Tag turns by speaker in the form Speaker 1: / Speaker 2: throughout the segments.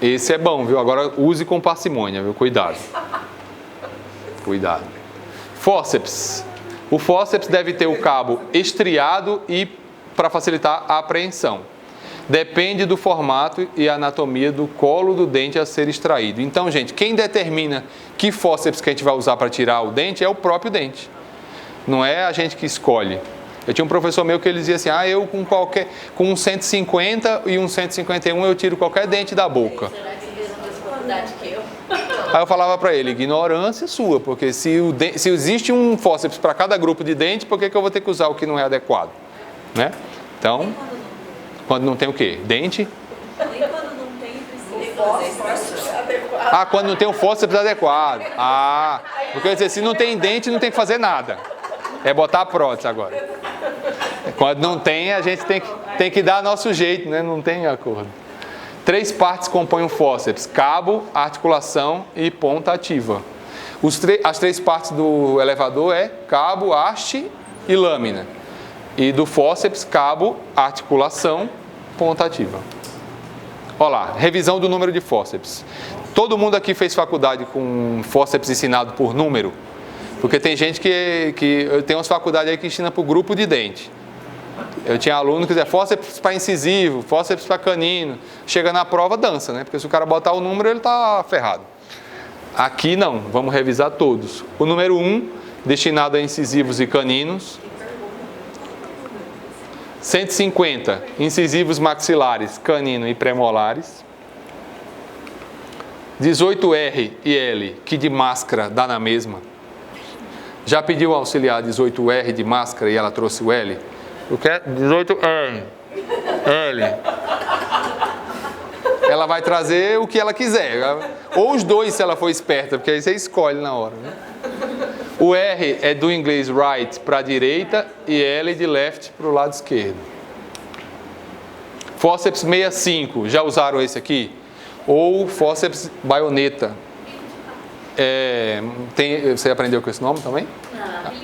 Speaker 1: Esse é bom, viu? Agora use com parcimônia, viu? Cuidado. Cuidado. Fórceps. O fórceps deve ter o cabo estriado e para facilitar a apreensão. Depende do formato e anatomia do colo do dente a ser extraído. Então, gente, quem determina que fórceps que a gente vai usar para tirar o dente é o próprio dente. Não é a gente que escolhe. Eu tinha um professor meu que ele dizia assim, eu com um 150 e um 151 eu tiro qualquer dente da boca.
Speaker 2: Será que ele fez a mesma faculdade que eu?
Speaker 1: Aí eu falava para ele, ignorância sua, porque se existe um fórceps para cada grupo de dente, por que eu vou ter que usar o que não é adequado? Né? Então, quando não tem o quê? Dente?
Speaker 2: Nem quando não tem, precisa adequado.
Speaker 1: Quando não tem o fórceps adequado. Porque eu ia dizer, se não tem dente, não tem que fazer nada. É botar a prótese agora. Quando não tem, a gente tem que dar nosso jeito, né? Não tem acordo. 3 partes compõem o fórceps: cabo, articulação e ponta ativa. As 3 partes do elevador é cabo, haste e lâmina. E do fórceps, cabo, articulação, ponta ativa. Olha lá, revisão do número de fórceps. Todo mundo aqui fez faculdade com fórceps ensinado por número? Porque tem gente que tem umas faculdades aí que ensina por grupo de dente. Eu tinha aluno que dizia fórceps para incisivo, fórceps para canino. Chega na prova, dança, né? Porque se o cara botar o número, ele está ferrado. Aqui não, vamos revisar todos. O número 1, destinado a incisivos e caninos. 150, incisivos maxilares, canino e premolares. 18R e L, que de máscara dá na mesma. Já pediu o auxiliar 18R de máscara e ela trouxe o L? O que é? 18R. L. Ela vai trazer o que ela quiser. Ou os dois, se ela for esperta, porque aí você escolhe na hora. Né? O R é do inglês right para a direita e L de left para o lado esquerdo. Fórceps 65, já usaram esse aqui? Ou fórceps baioneta. Você aprendeu com esse nome também?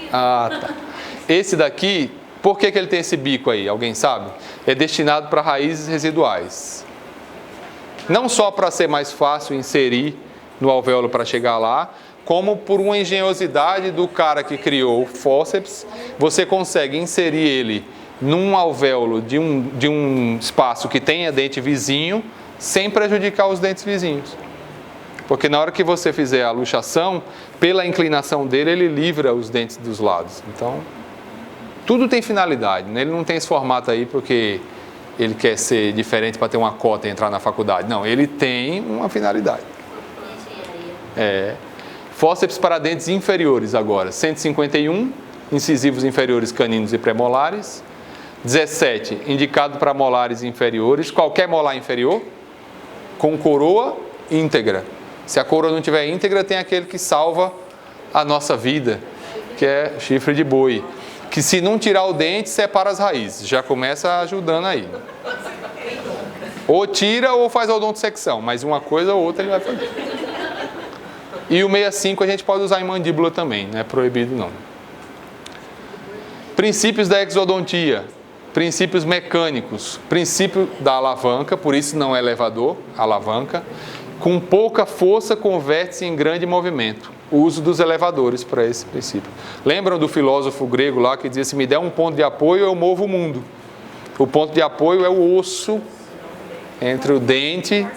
Speaker 1: Tá. Esse daqui, por que ele tem esse bico aí? Alguém sabe? É destinado para raízes residuais. Não só para ser mais fácil inserir no alvéolo para chegar lá, como por uma engenhosidade do cara que criou o fórceps, você consegue inserir ele num alvéolo de um espaço que tenha dente vizinho, sem prejudicar os dentes vizinhos. Porque na hora que você fizer a luxação, pela inclinação dele, ele livra os dentes dos lados. Então, tudo tem finalidade, né? Ele não tem esse formato aí porque ele quer ser diferente para ter uma cota e entrar na faculdade. Não, ele tem uma finalidade. Fórceps para dentes inferiores agora. 151, incisivos inferiores caninos e premolares. 17, indicado para molares inferiores. Qualquer molar inferior, com coroa íntegra. Se a coroa não tiver íntegra, tem aquele que salva a nossa vida, que é chifre de boi. Que se não tirar o dente, separa as raízes. Já começa ajudando aí. Ou tira ou faz odontosecção, mas uma coisa ou outra ele vai fazer. E o 65 a gente pode usar em mandíbula também, não é proibido não. Princípios da exodontia. Princípios mecânicos. Princípio da alavanca, por isso não é elevador, alavanca. Com pouca força, converte-se em grande movimento. O uso dos elevadores para esse princípio. Lembram do filósofo grego lá que dizia: se me der um ponto de apoio, eu movo o mundo. O ponto de apoio é o osso entre o dente.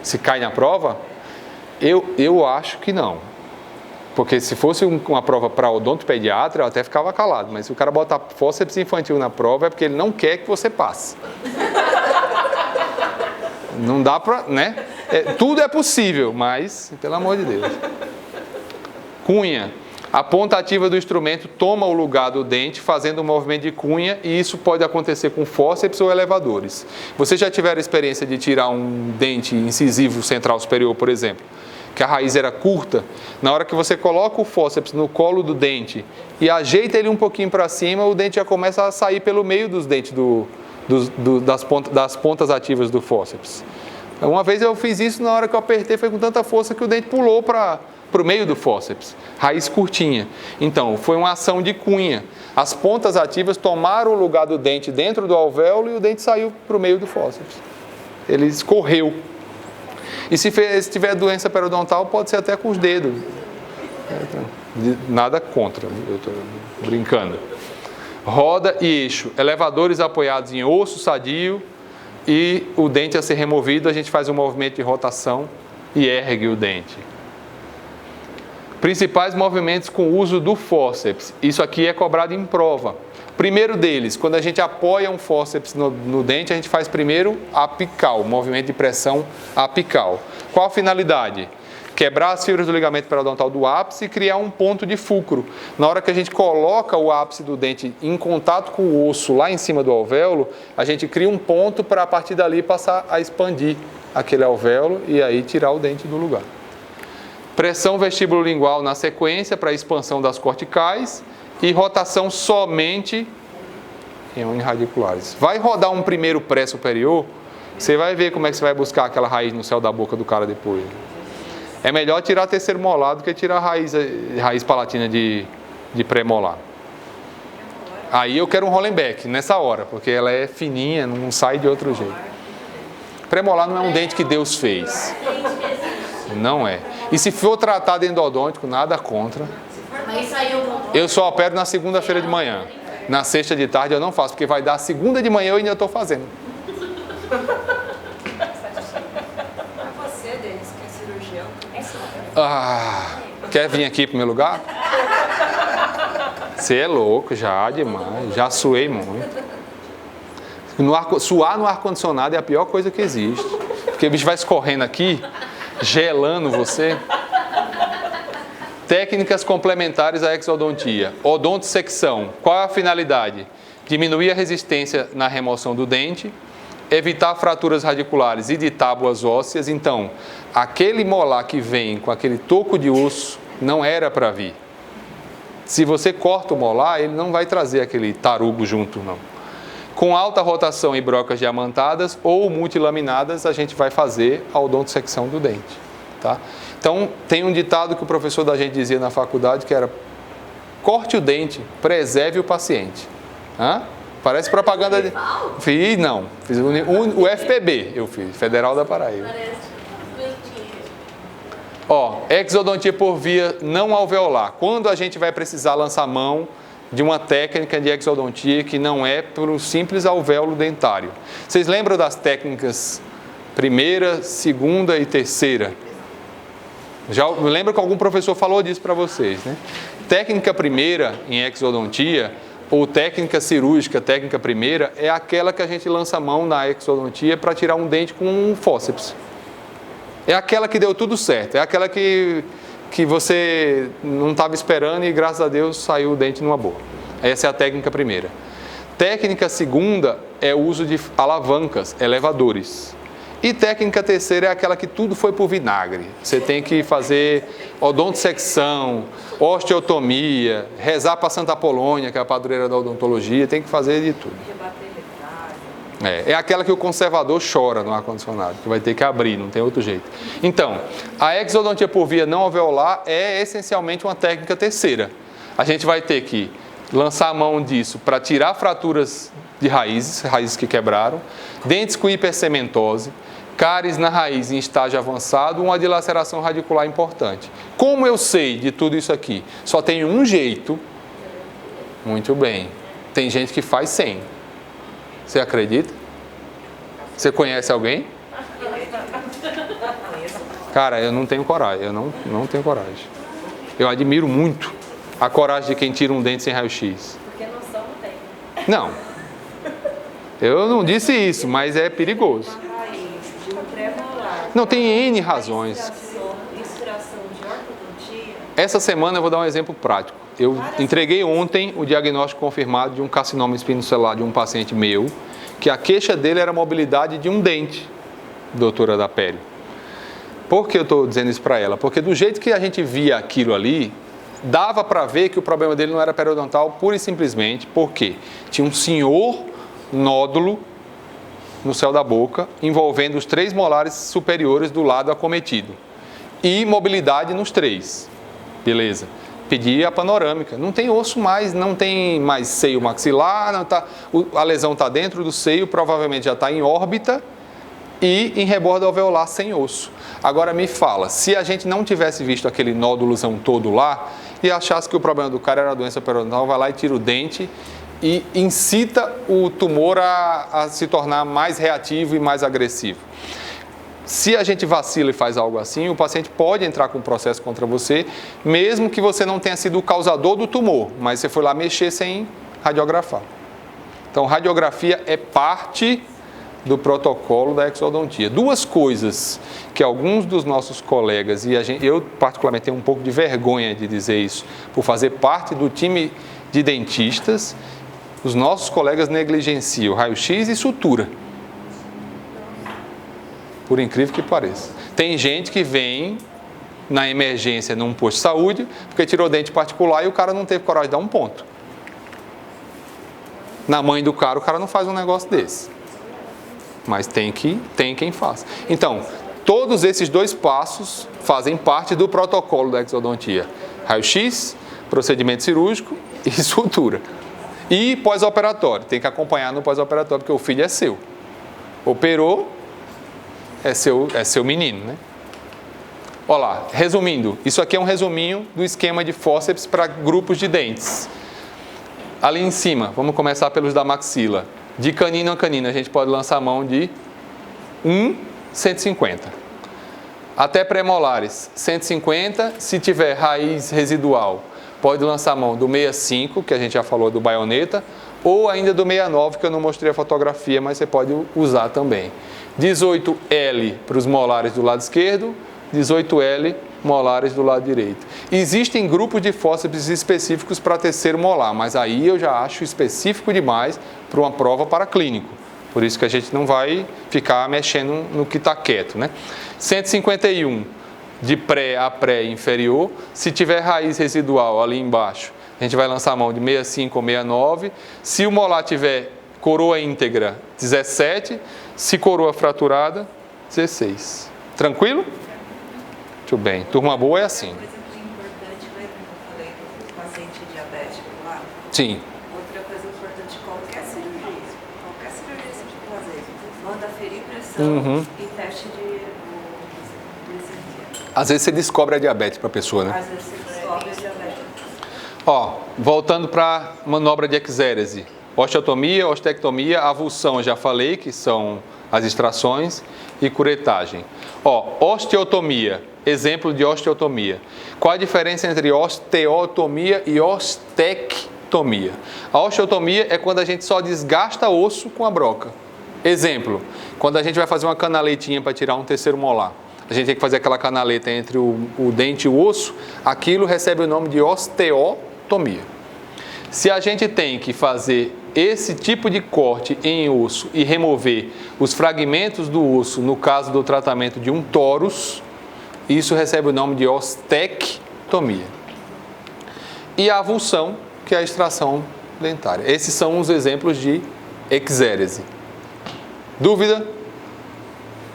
Speaker 1: Se cai na prova? Eu acho que não. Porque se fosse uma prova para odontopediatra, eu até ficava calado. Mas se o cara botar fórceps infantil na prova, é porque ele não quer que você passe. Não dá para, né? Tudo é possível, mas, pelo amor de Deus. Cunha. A ponta ativa do instrumento toma o lugar do dente, fazendo um movimento de cunha, e isso pode acontecer com fórceps ou elevadores. Vocês já tiveram a experiência de tirar um dente incisivo central superior, por exemplo, que a raiz era curta? Na hora que você coloca o fórceps no colo do dente e ajeita ele um pouquinho para cima, o dente já começa a sair pelo meio dos dentes das pontas ativas do fórceps. Uma vez eu fiz isso, na hora que eu apertei, foi com tanta força que o dente pulou para o meio do fórceps, raiz curtinha. Então, foi uma ação de cunha. As pontas ativas tomaram o lugar do dente dentro do alvéolo e o dente saiu para o meio do fórceps. ele escorreu. E se tiver doença periodontal, pode ser até com os dedos. Nada contra, eu estou brincando. Roda e eixo, elevadores apoiados em osso sadio e o dente a ser removido, a gente faz um movimento de rotação e ergue o dente. Principais movimentos com o uso do fórceps, isso aqui é cobrado em prova. Primeiro deles, quando a gente apoia um fórceps no dente, a gente faz primeiro apical, movimento de pressão apical. Qual a finalidade? Quebrar as fibras do ligamento periodontal do ápice e criar um ponto de fulcro. Na hora que a gente coloca o ápice do dente em contato com o osso lá em cima do alvéolo, a gente cria um ponto para a partir dali passar a expandir aquele alvéolo e aí tirar o dente do lugar. Pressão vestíbulo-lingual na sequência para a expansão das corticais e rotação somente em unirradiculares. Vai rodar um primeiro pré-superior, você vai ver como é que você vai buscar aquela raiz no céu da boca do cara depois. É melhor tirar terceiro molar do que tirar raiz palatina de pré-molar. Aí eu quero um Hollenbeck nessa hora, porque ela é fininha, não sai de outro jeito. Pré-molar não é um dente que Deus fez. Não é. E se for tratado endodôntico, nada contra. Eu só opero na segunda-feira de manhã. Na sexta de tarde eu não faço, porque vai dar segunda de manhã eu ainda estou fazendo. Quer vir aqui pro meu lugar? Você é louco já demais, já suei muito. Suar no ar-condicionado é a pior coisa que existe. Porque o bicho vai escorrendo aqui, gelando você. Técnicas complementares à exodontia. Odontosecção. Qual é a finalidade? Diminuir a resistência na remoção do dente, evitar fraturas radiculares e de tábuas ósseas. Então, aquele molar que vem com aquele toco de osso não era para vir. Se você corta o molar, ele não vai trazer aquele tarugo junto, não. Com alta rotação e brocas diamantadas ou multilaminadas, a gente vai fazer a odontosecção do dente. Tá? Então, tem um ditado que o professor da gente dizia na faculdade, que era: corte o dente, preserve o paciente. Hã? Parece propaganda de... Fiz o FPB, eu fiz, Federal da Paraíba. Exodontia por via não alveolar. Quando a gente vai precisar lançar mão de uma técnica de exodontia que não é por um simples alvéolo dentário. Vocês lembram das técnicas primeira, segunda e terceira? Já lembra que algum professor falou disso para vocês, né? Técnica primeira em exodontia, ou técnica cirúrgica, técnica primeira, é aquela que a gente lança a mão na exodontia para tirar um dente com um fórceps. É aquela que deu tudo certo, é aquela que você não estava esperando e graças a Deus saiu o dente numa boa. Essa é a técnica primeira. Técnica segunda é o uso de alavancas, elevadores. E técnica terceira é aquela que tudo foi por vinagre. Você tem que fazer odontosecção, osteotomia, rezar para Santa Apolônia, que é a padroeira da odontologia, tem que fazer de tudo. É aquela que o conservador chora no ar-condicionado, que vai ter que abrir, não tem outro jeito. Então, a exodontia por via não alveolar é essencialmente uma técnica terceira. A gente vai ter que lançar a mão disso para tirar fraturas de raízes que quebraram, dentes com hipercementose, cáries na raiz em estágio avançado, uma dilaceração radicular importante. Como eu sei de tudo isso aqui? Só tem um jeito. Muito bem. Tem gente que faz sem. Você acredita? Você conhece alguém? Cara, eu não tenho coragem. Eu não tenho coragem. Eu admiro muito a coragem de quem tira um dente sem raio-x.
Speaker 2: Porque noção não tem.
Speaker 1: Não. Eu não disse isso, mas é perigoso. Não, tem N razões.
Speaker 2: Inspiração de ortodontia.
Speaker 1: Essa semana eu vou dar um exemplo prático. Eu entreguei ontem o diagnóstico confirmado de um carcinoma espinocelular de um paciente meu, que a queixa dele era a mobilidade de um dente, doutora da pele. Por que eu estou dizendo isso para ela? Porque do jeito que a gente via aquilo ali, dava para ver que o problema dele não era periodontal pura e simplesmente porque tinha um senhor nódulo no céu da boca, envolvendo os 3 molares superiores do lado acometido. E mobilidade nos 3. Beleza. Pedi a panorâmica. Não tem osso mais, não tem mais seio maxilar, a lesão está dentro do seio, provavelmente já está em órbita e em rebordo alveolar sem osso. Agora me fala, se a gente não tivesse visto aquele nódulozão todo lá e achasse que o problema do cara era a doença periodontal, vai lá e tira o dente e incita o tumor a se tornar mais reativo e mais agressivo. Se a gente vacila e faz algo assim, o paciente pode entrar com um processo contra você, mesmo que você não tenha sido o causador do tumor, mas você foi lá mexer sem radiografar. Então, radiografia é parte do protocolo da exodontia. Duas coisas que alguns dos nossos colegas, e eu particularmente tenho um pouco de vergonha de dizer isso, por fazer parte do time de dentistas, os nossos colegas negligenciam raio-x e sutura. Por incrível que pareça. Tem gente que vem na emergência num posto de saúde, porque tirou dente particular e o cara não teve coragem de dar um ponto. Na mãe do cara, o cara não faz um negócio desse. Mas tem quem faça. Então, todos esses dois passos fazem parte do protocolo da exodontia. Raio-x, procedimento cirúrgico e sutura. E pós-operatório. Tem que acompanhar no pós-operatório, porque o filho é seu. Operou, é seu menino, né? Olha lá, resumindo, isso aqui é um resuminho do esquema de fórceps para grupos de dentes. Ali em cima, vamos começar pelos da maxila. De canino a canino, a gente pode lançar a mão de 150. Até pré-molares, 150. Se tiver raiz residual, pode lançar a mão do 65, que a gente já falou do baioneta, ou ainda do 69, que eu não mostrei a fotografia, mas você pode usar também. 18L para os molares do lado esquerdo, 18L molares do lado direito. Existem grupos de fórceps específicos para terceiro molar, mas aí eu já acho específico demais para uma prova para clínico. Por isso que a gente não vai ficar mexendo no que está quieto, né? 151 de pré a pré inferior. Se tiver raiz residual ali embaixo, a gente vai lançar a mão de 65 ou 69. Se o molar tiver coroa íntegra, 17. Se coroa fraturada, 16. Tranquilo? Muito bem. Turma boa é assim.
Speaker 2: Por exemplo, importante, lembra que eu falei do paciente diabético lá?
Speaker 1: Sim.
Speaker 2: Outra coisa importante, qualquer cirurgia que você fazer, manda ferir pressão e teste de glicemia.
Speaker 1: Às vezes você descobre a diabetes para a pessoa, né?
Speaker 2: Às vezes você descobre a diabetes.
Speaker 1: Ó, voltando para a manobra de exérese. Osteotomia, ostectomia, avulsão, já falei, que são as extrações, e curetagem. Ó, osteotomia, exemplo de osteotomia. Qual a diferença entre osteotomia e ostectomia? A osteotomia é quando a gente só desgasta osso com a broca. Exemplo, quando a gente vai fazer uma canaletinha para tirar um terceiro molar. A gente tem que fazer aquela canaleta entre o dente e o osso, aquilo recebe o nome de osteotomia. Se a gente tem que fazer esse tipo de corte em osso e remover os fragmentos do osso, no caso do tratamento de um torus, isso recebe o nome de ostectomia. E a avulsão, que é a extração dentária. Esses são os exemplos de exérese. Dúvida?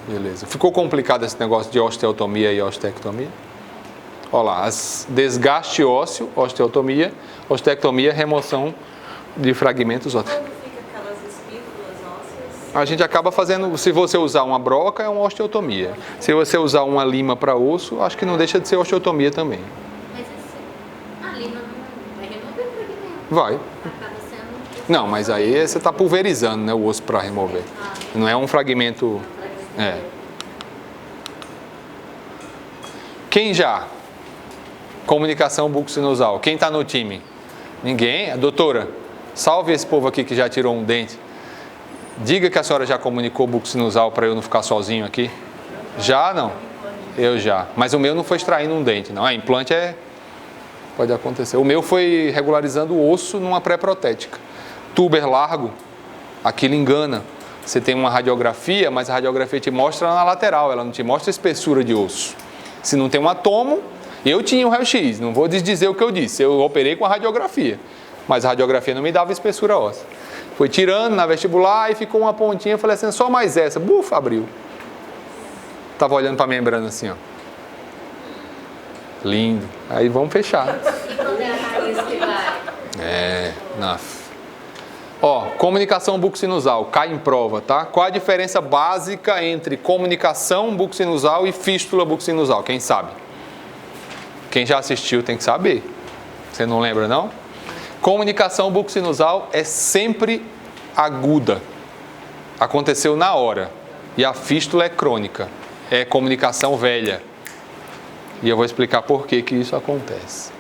Speaker 1: Beleza. Ficou complicado esse negócio de osteotomia e ostectomia? Olha lá, desgaste ósseo, osteotomia, ostectomia, remoção de fragmentos ósseos.
Speaker 2: Quando fica aquelas espículas ósseas?
Speaker 1: A gente acaba fazendo, se você usar uma broca, é uma osteotomia. Se você usar uma lima para osso, acho que não deixa de ser osteotomia também.
Speaker 3: Mas a lima não vai remover o fragmento.
Speaker 1: Vai.
Speaker 3: Acaba sendo...
Speaker 1: Não, mas aí você está pulverizando, né, o osso para remover. Não é um fragmento... É. Quem já? Comunicação bucosinusal. Quem está no time? Ninguém? A doutora, salve esse povo aqui que já tirou um dente. Diga que a senhora já comunicou bucosinusal para eu não ficar sozinho aqui. Já não? Eu já. Mas o meu não foi extraindo um dente, não. Implante pode acontecer. O meu foi regularizando o osso numa pré-protética. Tuber largo, aquilo engana. Você tem uma radiografia, mas a radiografia te mostra na lateral, ela não te mostra a espessura de osso. Se não tem um atomo, eu tinha um raio-x, não vou desdizer o que eu disse, eu operei com a radiografia, mas a radiografia não me dava espessura óssea. Foi tirando na vestibular e ficou uma pontinha, eu falei assim, só mais essa, buf, abriu. Tava olhando para a membrana assim, ó. Lindo. Aí vamos fechar.
Speaker 3: E quando é a raiz que vai?
Speaker 1: É, Ó, comunicação bucosinusal, cai em prova, tá? Qual a diferença básica entre comunicação bucosinusal e fístula bucosinusal? Quem sabe? Quem já assistiu tem que saber. Você não lembra, não? Comunicação bucosinusal é sempre aguda. Aconteceu na hora. E a fístula é crônica. É comunicação velha. E eu vou explicar por que isso acontece.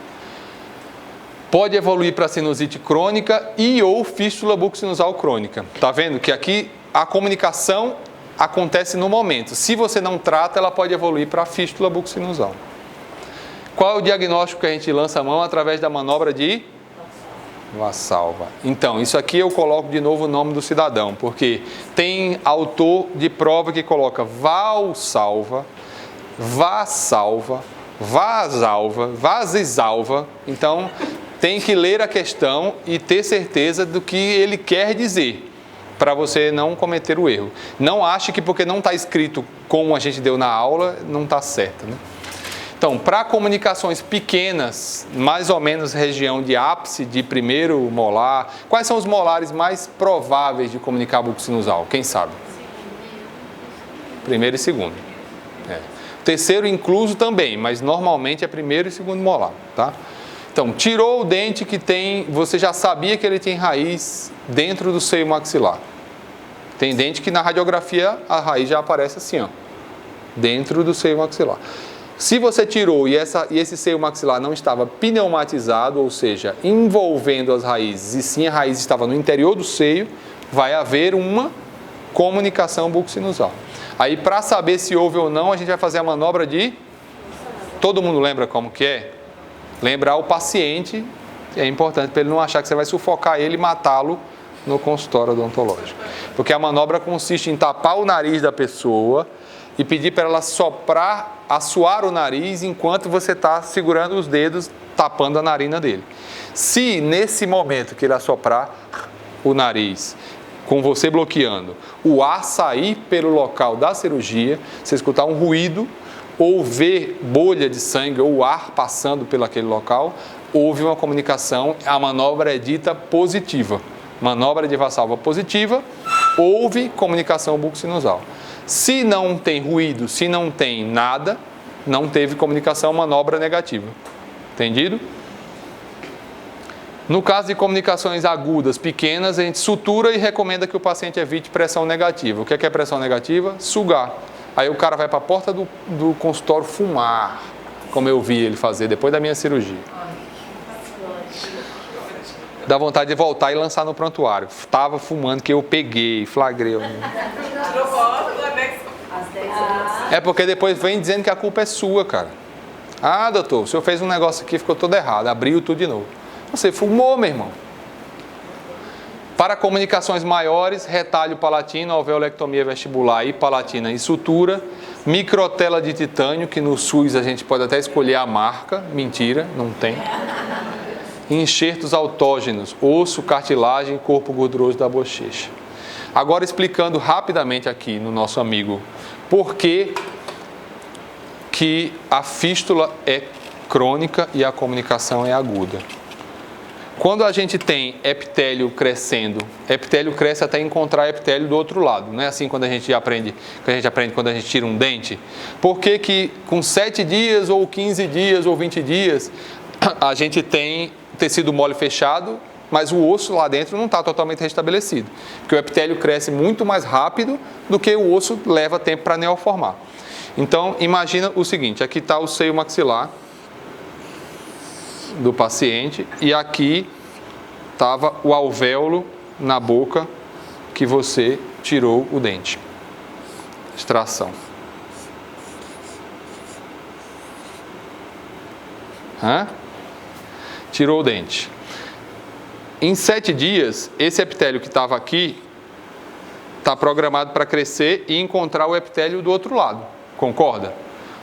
Speaker 1: Pode evoluir para sinusite crônica e ou fístula bucosinusal crônica. Tá vendo que aqui a comunicação acontece no momento. Se você não trata, ela pode evoluir para fístula bucosinusal. Qual é o diagnóstico que a gente lança a mão através da manobra de Valsalva? Então, isso aqui eu coloco de novo o nome do cidadão, porque tem autor de prova que coloca Valsalva, Vassalva, Vasalva, Vazisalva. Então, tem que ler a questão e ter certeza do que ele quer dizer, para você não cometer o erro. Não ache que porque não está escrito como a gente deu na aula, não está certo, né? Então, para comunicações pequenas, mais ou menos região de ápice de primeiro molar, quais são os molares mais prováveis de comunicar bucosinusal? Quem sabe? Primeiro e segundo. Terceiro incluso também, mas normalmente é primeiro e segundo molar, tá? Então, tirou o dente que tem, você já sabia que ele tem raiz dentro do seio maxilar. Tem dente que na radiografia a raiz já aparece assim, ó, dentro do seio maxilar. Se você tirou e esse seio maxilar não estava pneumatizado, ou seja, envolvendo as raízes, e sim a raiz estava no interior do seio, vai haver uma comunicação bucosinusal. Aí, para saber se houve ou não, a gente vai fazer a manobra de... Todo mundo lembra como que é? Lembrar o paciente, é importante para ele não achar que você vai sufocar ele e matá-lo no consultório odontológico. Porque a manobra consiste em tapar o nariz da pessoa e pedir para ela soprar, assoar o nariz enquanto você está segurando os dedos, tapando a narina dele. Se nesse momento que ele assoprar o nariz, com você bloqueando, o ar sair pelo local da cirurgia, você escutar um ruído, ou ver bolha de sangue ou ar passando pelo aquele local, houve uma comunicação, a manobra é dita positiva. Manobra de Valsalva positiva, houve comunicação bucosinusal. Se não tem ruído, se não tem nada, não teve comunicação, manobra negativa. Entendido? No caso de comunicações agudas, pequenas, a gente sutura e recomenda que o paciente evite pressão negativa. O que é pressão negativa? Sugar. Aí o cara vai para a porta do consultório fumar, como eu vi ele fazer depois da minha cirurgia. Dá vontade de voltar e lançar no prontuário. Estava fumando que eu peguei, flagrei. É porque depois vem dizendo que a culpa é sua, cara. Ah, doutor, o senhor fez um negócio aqui, ficou todo errado, abriu tudo de novo. Você fumou, meu irmão. Para comunicações maiores, retalho palatino, alveolectomia vestibular e palatina e sutura, microtela de titânio, que no SUS a gente pode até escolher a marca, mentira, não tem. Enxertos autógenos, osso, cartilagem, corpo gorduroso da bochecha. Agora explicando rapidamente aqui no nosso amigo, por que a fístula é crônica e a comunicação é aguda. Quando a gente tem epitélio crescendo, epitélio cresce até encontrar epitélio do outro lado. Não é assim quando a gente aprende quando a gente tira um dente? Por que com 7 dias, ou 15 dias, ou 20 dias, a gente tem tecido mole fechado, mas o osso lá dentro não está totalmente restabelecido? Porque o epitélio cresce muito mais rápido do que o osso leva tempo para neoformar. Então, imagina o seguinte, aqui está o seio maxilar do paciente e aqui estava o alvéolo na boca que você tirou o dente. Extração. Tirou o dente. Em 7 dias, esse epitélio que estava aqui está programado para crescer e encontrar o epitélio do outro lado. Concorda?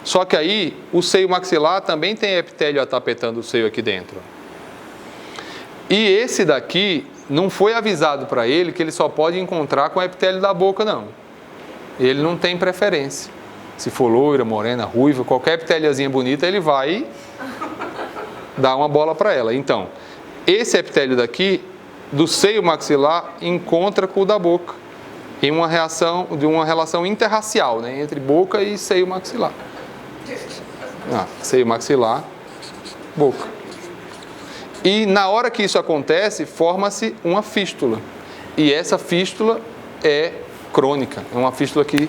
Speaker 1: Só que aí, o seio maxilar também tem epitélio atapetando o seio aqui dentro. E esse daqui não foi avisado para ele que ele só pode encontrar com o epitélio da boca, não. Ele não tem preferência. Se for loira, morena, ruiva, qualquer epitéliozinha bonita, ele vai dar uma bola para ela. Então, esse epitélio daqui do seio maxilar encontra com o da boca, em uma relação interracial, né, entre boca e seio maxilar. Seio maxilar, boca. E na hora que isso acontece, forma-se uma fístula. E essa fístula é crônica, é uma fístula que,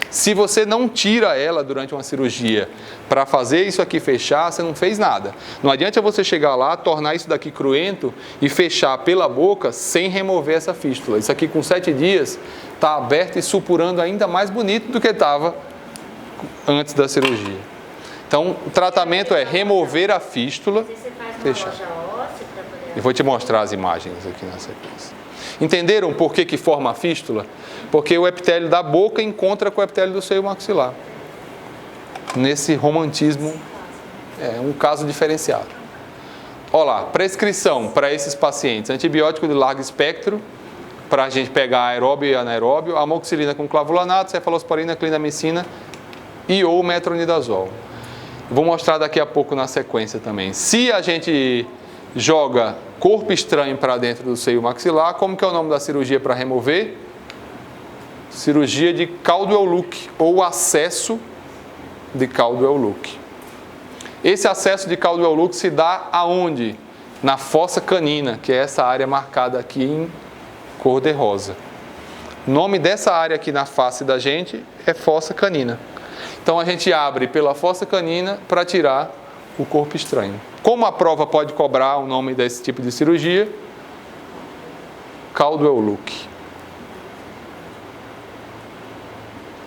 Speaker 1: se você não tira ela durante uma cirurgia para fazer isso aqui fechar, você não fez nada. Não adianta você chegar lá, tornar isso daqui cruento e fechar pela boca sem remover essa fístula. Isso aqui com 7 dias está aberto e supurando ainda mais bonito do que estava antes da cirurgia. Então, o tratamento é remover a fístula, fechar. Eu vou te mostrar as imagens aqui na sequência. Entenderam por que forma a fístula? Porque o epitélio da boca encontra com o epitélio do seio maxilar. Nesse romantismo, é um caso diferenciado. Olha lá, prescrição para esses pacientes: antibiótico de largo espectro, para a gente pegar aeróbio e anaeróbio, amoxicilina com clavulanato, cefalosporina, clindamicina e ou metronidazol. Vou mostrar daqui a pouco na sequência também. Se a gente joga corpo estranho para dentro do seio maxilar, como que é o nome da cirurgia para remover? Cirurgia de Caldwell Luke, ou acesso de Caldwell Luke. Esse acesso de Caldwell Luke se dá aonde? Na fossa canina, que é essa área marcada aqui em cor de rosa. O nome dessa área aqui na face da gente é fossa canina. Então a gente abre pela fossa canina para tirar o corpo estranho. Como a prova pode cobrar o nome desse tipo de cirurgia? Caldwell Luke.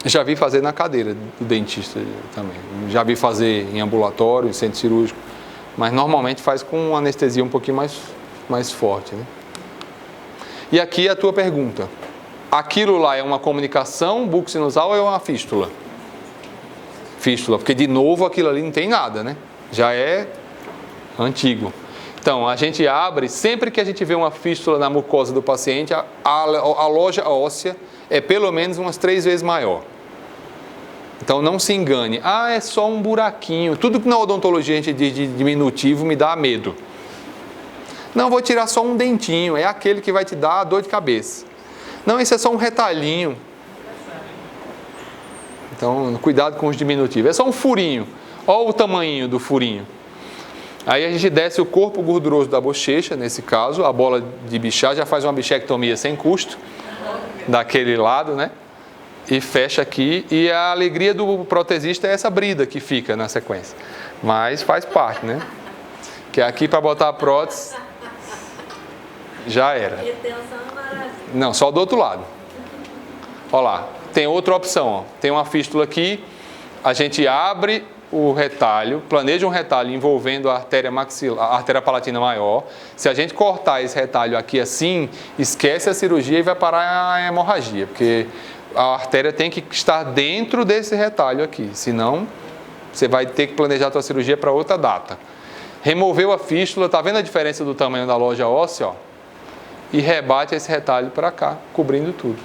Speaker 1: Já vi fazer na cadeira do dentista também. Já vi fazer em ambulatório, em centro cirúrgico. Mas normalmente faz com uma anestesia um pouquinho mais forte, né? E aqui a tua pergunta. Aquilo lá é uma comunicação bucosinusal ou é uma fístula? Fístula, porque de novo aquilo ali não tem nada, né? Já é antigo. Então, a gente abre, sempre que a gente vê uma fístula na mucosa do paciente, a loja óssea é pelo menos umas 3 vezes maior. Então, não se engane. É só um buraquinho. Tudo que na odontologia a gente diz de diminutivo me dá medo. Não, vou tirar só um dentinho. É aquele que vai te dar dor de cabeça. Não, esse é só um retalhinho. Então, cuidado com os diminutivos. É só um furinho. Olha o tamanho do furinho. Aí a gente desce o corpo gorduroso da bochecha, nesse caso, a bola de bichar, já faz uma bichectomia sem custo, daquele lado, né? E fecha aqui. E a alegria do protesista é essa brida que fica na sequência. Mas faz parte, né? Que aqui para botar a prótese, já era. Não, só do outro lado. Olha lá, tem outra opção. Ó. Tem uma fístula aqui, a gente abre o retalho, planeja um retalho envolvendo a artéria maxilar, a artéria palatina maior. Se a gente cortar esse retalho aqui assim, esquece a cirurgia e vai parar a hemorragia, porque a artéria tem que estar dentro desse retalho aqui, senão você vai ter que planejar a sua cirurgia para outra data. Removeu a fístula, tá vendo a diferença do tamanho da loja óssea, ó? E rebate esse retalho para cá, cobrindo tudo.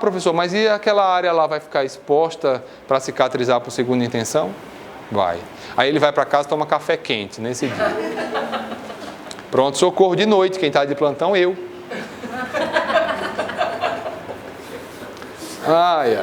Speaker 1: Professor, mas e aquela área lá vai ficar exposta para cicatrizar por segunda intenção? Vai. Aí ele vai para casa e toma café quente nesse dia. Pronto, socorro de noite. Quem está de plantão, eu. Ai.